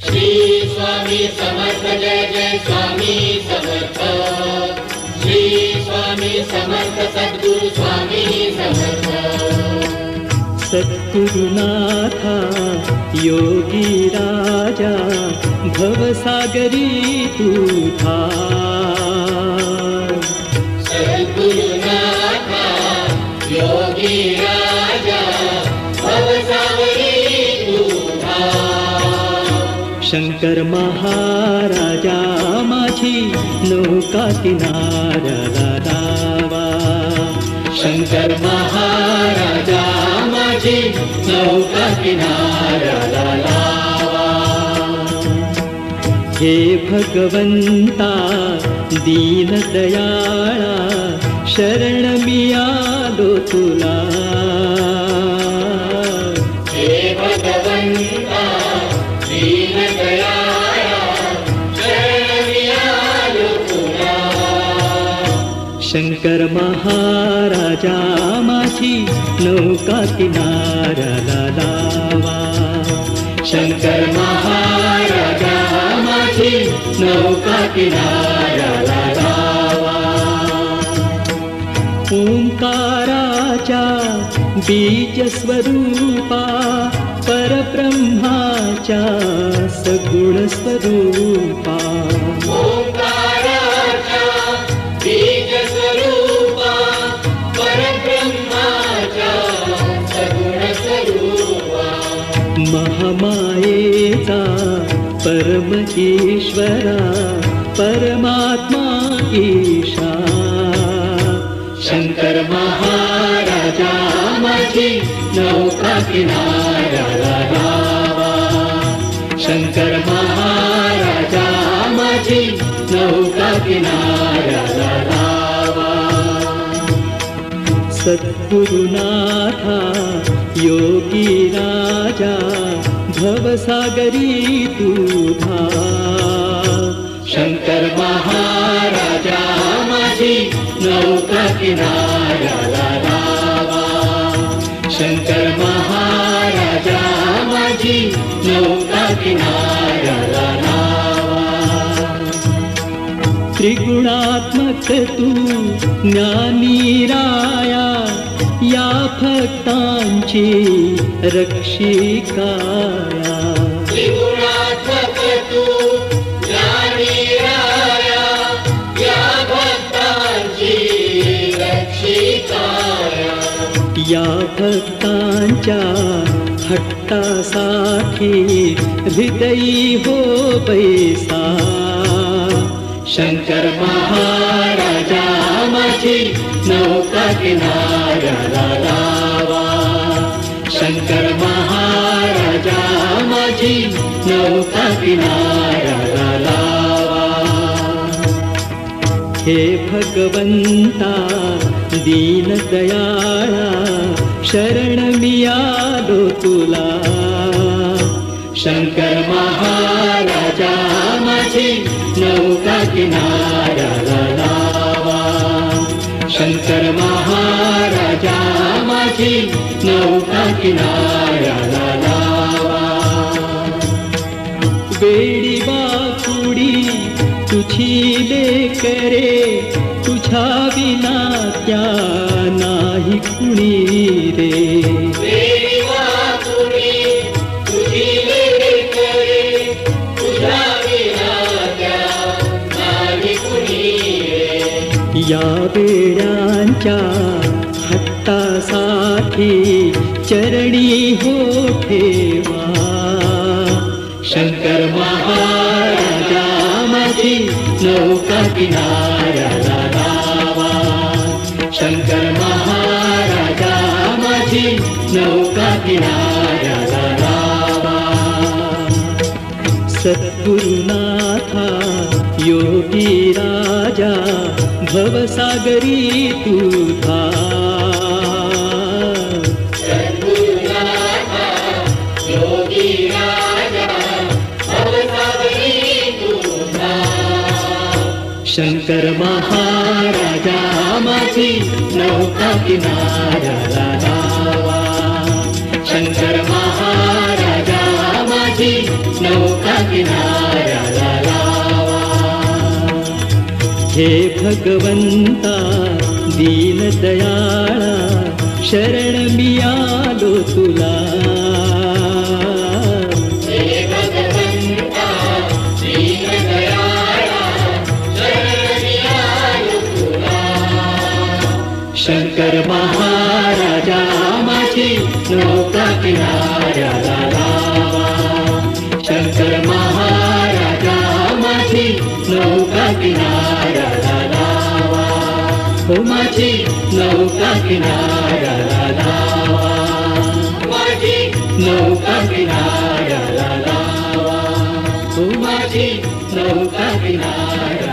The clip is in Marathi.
श्री स्वामी समर्थ जय जय स्वामी समर्थ। श्री स्वामी समर्थ सद्गुरु स्वामी समर्थ। सद्गुरुनाथा योगी राजा भवसागरी तू धार। सद्गुरुनाथा योगी राजा भवसागरी तू धार। शंकर महाराजा माझी नौका किनाऱ्याला लावा। शंकर महाराजा माझी नौका किनाऱ्याला लावा। हे भगवंता दीनदयाळा शरण मी आलो तुला। हे भगवंता दीनदयाळा शरण मी आलो तुला। शंकर महाराजा माझी नौका किनाऱ्याला लावा। शंकर महाराजा माझी नौका किनाऱ्याला लावा। ओंकाराच्या बीज स्वरूपा परब्रह्माच्या सगुण स्वरूपा। ओंकाराच्या बीज स्वरूपा परब्रह्माच्या सगुण स्वरूपा। महामायेचा परम ईश्वरा परमात्मा ईशा। शंकर महाराजा माझी नौका किनाऱ्याला लावा। शंकर महाराजा माझी नौका किनाऱ्याला लावा। सद्गुरुनाथा योगी राजा भवसागरी तू धार। शंकर महाराजा माझी नौका किनाऱ्याला लावा। शंकर महाराजा माझी नौका किनाऱ्याला लावा। त्रिगुणात्मक तू ज्ञानी राया या भक्तांची रक्षिकाया। त्रिगुणात्मक तू ज्ञानी राया या भक्तांची रक्षिकाया। या भक्तांच्या हट्टासाठी हृदयी हो बैसा। शंकर महाराजा माझी नौका किनाऱ्याला लावा। शंकर महाराजा माझी नौका किनाऱ्याला लावा। हे भगवंता दीनदयाळा शरण मी आलो तुला। शंकर महाराजा माझी नौका किनाऱ्याला लावा। शंकर महाराजा माझी नौका किनाऱ्याला लावा। वेडी वाकुडी तुझी लेकरे तुझ्या विना त्या नाही कुणी रे। वेडी वाकुडी तुझी लेकरे तुझ्या विना त्या नाही कुणी रे। या वेड्यांच्या हट्टासाठी चरणी हो ठेवा। शंकर महाराजा माझी नौका किनाऱ्याला लावा। शंकर महाराजा माझी नौका किनाऱ्याला लावा। सद्गुरुनाथा योगी राजा भवसागरी तू धार। सद्गुरुनाथा योगी राजा भवसागरी तू धार। शंकर महाराजा माझी नौका किनाऱ्याला लावा। शंकर महाराजा माझी नौका किनाऱ्याला लावा. हे भगवंता दीनदयाळा शरण मी आलो तुला. हे भगवंता दीनदयाळा शरण मी आलो तुला. शंकर महाराजा माझी नौका किनाऱ्याला लावा. शंकर महाराजा माझी नौका किनाऱ्याला लावा. हो माझी नौका किनाऱ्याला लावा. माझी नौका किनाऱ्याला लावा. हो माझी नौका किनाऱ्याला